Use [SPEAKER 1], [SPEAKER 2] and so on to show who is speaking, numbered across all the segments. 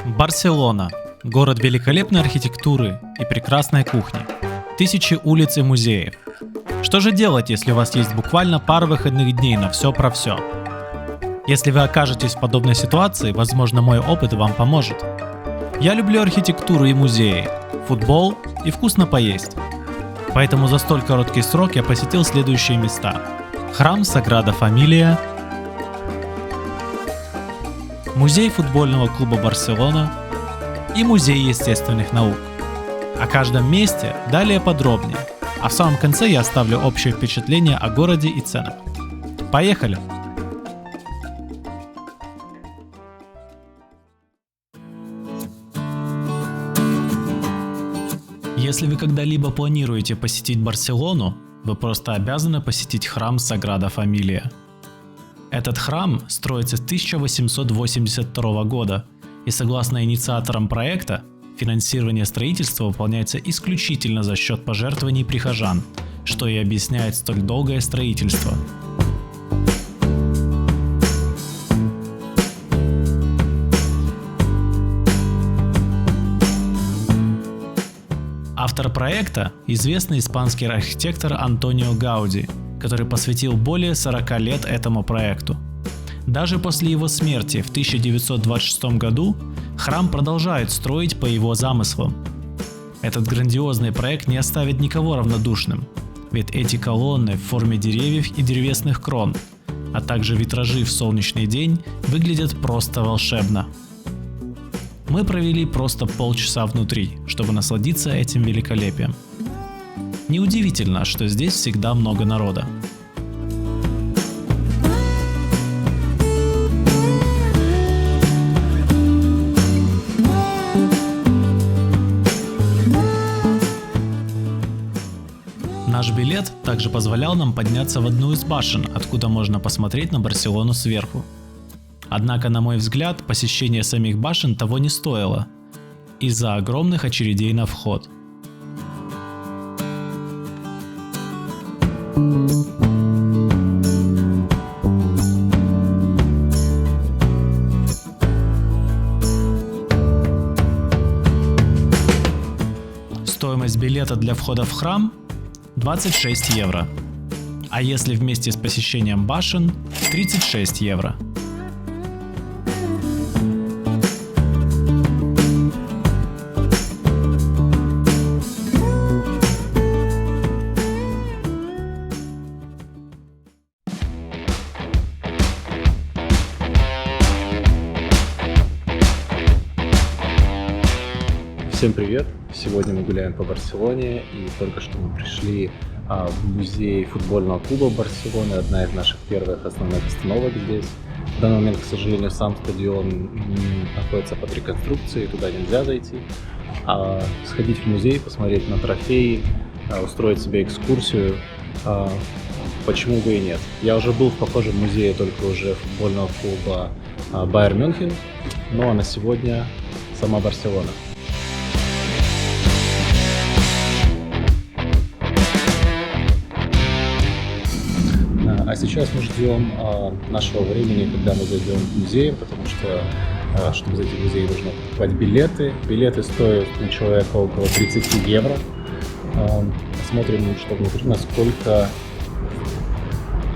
[SPEAKER 1] Барселона – город великолепной архитектуры и прекрасной кухни. Тысячи улиц и музеев. Что же делать, если у вас есть буквально пара выходных дней на все про все? Если вы окажетесь в подобной ситуации, возможно, мой опыт вам поможет. Я люблю архитектуру и музеи, футбол и вкусно поесть. Поэтому за столь короткий срок я посетил следующие места. Храм Саграда Фамилия, музей футбольного клуба Барселона и музей естественных наук. О каждом месте далее подробнее, а в самом конце я оставлю общее впечатление о городе и ценах. Поехали! Если вы когда-либо планируете посетить Барселону, вы просто обязаны посетить храм Саграда Фамилия. Этот храм строится с 1882 года, и согласно инициаторам проекта, финансирование строительства выполняется исключительно за счет пожертвований прихожан, что и объясняет столь долгое строительство. Автор проекта – известный испанский архитектор Антонио Гауди, который посвятил более 40 лет этому проекту. Даже после его смерти в 1926 году храм продолжают строить по его замыслам. Этот грандиозный проект не оставит никого равнодушным, ведь эти колонны в форме деревьев и древесных крон, а также витражи в солнечный день выглядят просто волшебно. Мы провели просто полчаса внутри, чтобы насладиться этим великолепием. Неудивительно, что здесь всегда много народа. Наш билет также позволял нам подняться в одну из башен, откуда можно посмотреть на Барселону сверху. Однако, на мой взгляд, посещение самих башен того не стоило, из-за огромных очередей на вход. Стоимость билета для входа в храм – 26 евро, а если вместе с посещением башен – 36 евро.
[SPEAKER 2] Всем привет! Сегодня мы гуляем по Барселоне, и только что мы пришли в музей футбольного клуба Барселоны, одна из наших первых основных остановок здесь. В данный момент, к сожалению, сам стадион находится под реконструкцией, туда нельзя зайти. Сходить в музей, посмотреть на трофеи, устроить себе экскурсию, почему бы и нет. Я уже был в похожем музее, только уже футбольного клуба Байер Мюнхен, ну а на сегодня сама Барселона. А сейчас мы ждем нашего времени, когда мы зайдем в музей, потому что, чтобы зайти в музей, нужно покупать билеты. Билеты стоят на человека около 30 евро. Посмотрим, что внутри, насколько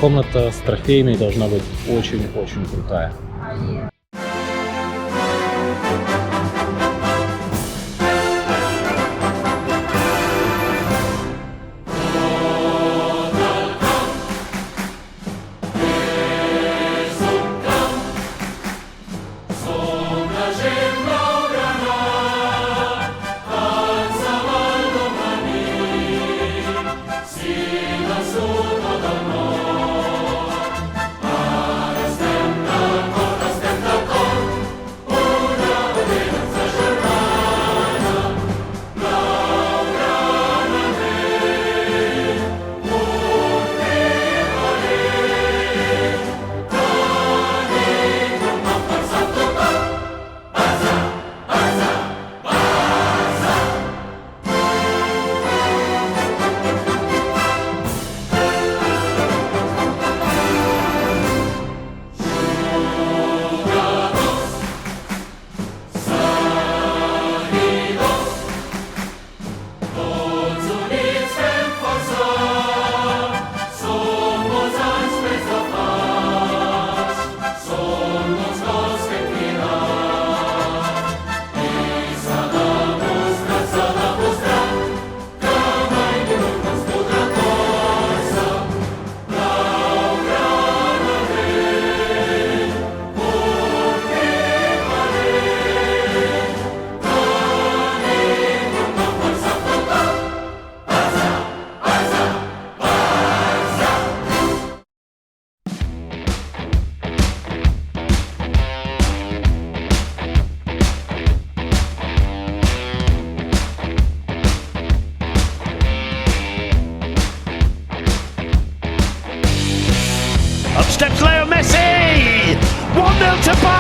[SPEAKER 2] комната с трофеями должна быть очень-очень крутая.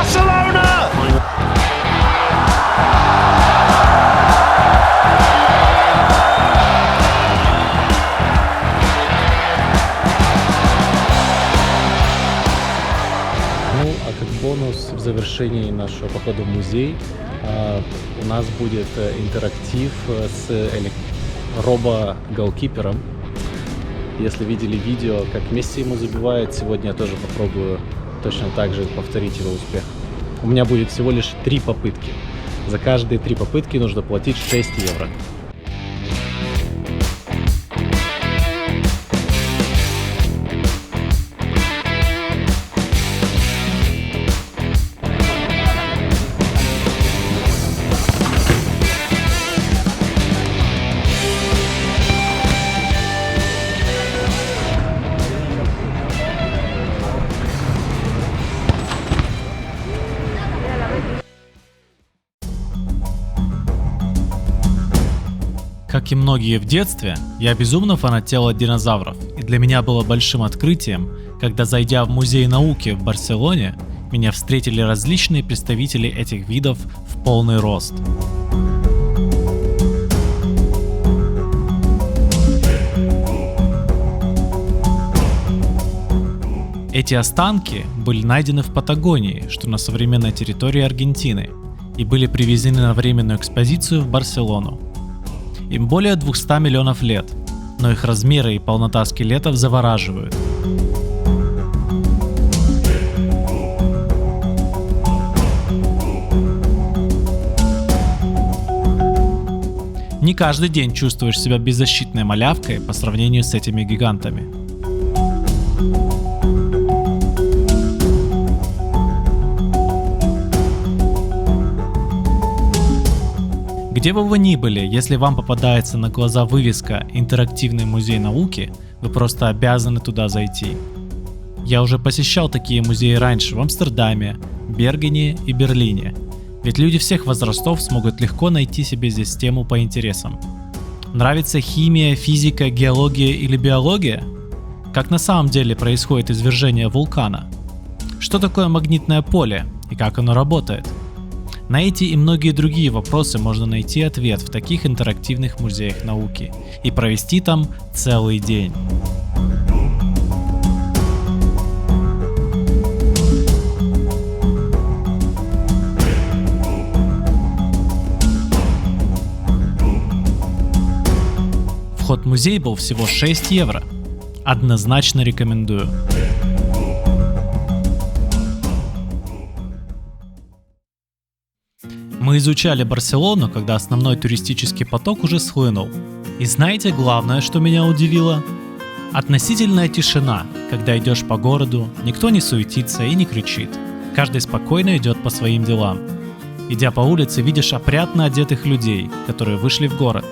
[SPEAKER 3] Barcelona!
[SPEAKER 2] Ну, а как бонус в завершении нашего похода в музей у нас будет интерактив с робо-голкипером. Если видели видео, как Месси ему забивает, сегодня я тоже попробую точно так же повторить его успех. У меня будет всего лишь 3 попытки. За каждые 3 попытки нужно платить 6 евро.
[SPEAKER 1] Как и многие в детстве, я безумно фанател от динозавров, и для меня было большим открытием, когда, зайдя в музей науки в Барселоне, меня встретили различные представители этих видов в полный рост. Эти останки были найдены в Патагонии, что на современной территории Аргентины, и были привезены на временную экспозицию в Барселону. Им более 200 миллионов лет, но их размеры и полнота скелетов завораживают. Не каждый день чувствуешь себя беззащитной малявкой по сравнению с этими гигантами. Где бы вы ни были, если вам попадается на глаза вывеска «Интерактивный музей науки», вы просто обязаны туда зайти. Я уже посещал такие музеи раньше в Амстердаме, Бергене и Берлине, ведь люди всех возрастов смогут легко найти себе здесь тему по интересам. Нравится химия, физика, геология или биология? Как на самом деле происходит извержение вулкана? Что такое магнитное поле и как оно работает? На эти и многие другие вопросы можно найти ответ в таких интерактивных музеях науки и провести там целый день. Вход в музей был всего 6 евро. Однозначно рекомендую. Мы изучали Барселону, когда основной туристический поток уже схлынул. И знаете главное, что меня удивило? Относительная тишина, когда идешь по городу, никто не суетится и не кричит. Каждый спокойно идет по своим делам. Идя по улице, видишь опрятно одетых людей, которые вышли в город.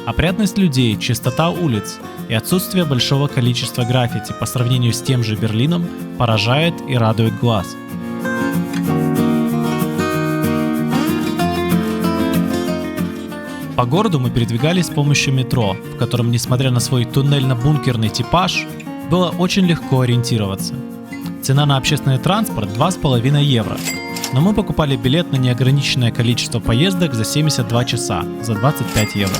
[SPEAKER 1] Опрятность людей, чистота улиц и отсутствие большого количества граффити по сравнению с тем же Берлином поражает и радует глаз. По городу мы передвигались с помощью метро, в котором, несмотря на свой туннельно-бункерный типаж, было очень легко ориентироваться. Цена на общественный транспорт 2,5 евро, но мы покупали билет на неограниченное количество поездок за 72 часа за 25 евро.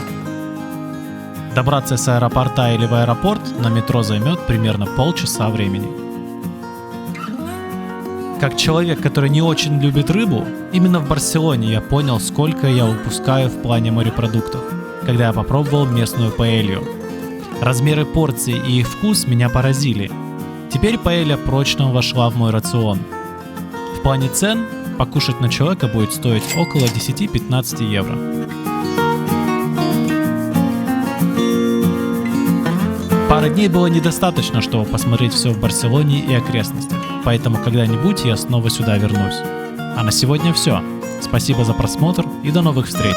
[SPEAKER 1] Добраться с аэропорта или в аэропорт на метро займет примерно полчаса времени. Как человек, который не очень любит рыбу, именно в Барселоне я понял, сколько я упускаю в плане морепродуктов, когда я попробовал местную паэлью. Размеры порций и их вкус меня поразили. Теперь паэлья прочно вошла в мой рацион. В плане цен покушать на человека будет стоить около 10-15 евро. Пары дней было недостаточно, чтобы посмотреть все в Барселоне и окрестностях, поэтому когда-нибудь я снова сюда вернусь. А на сегодня все. Спасибо за просмотр и до новых встреч!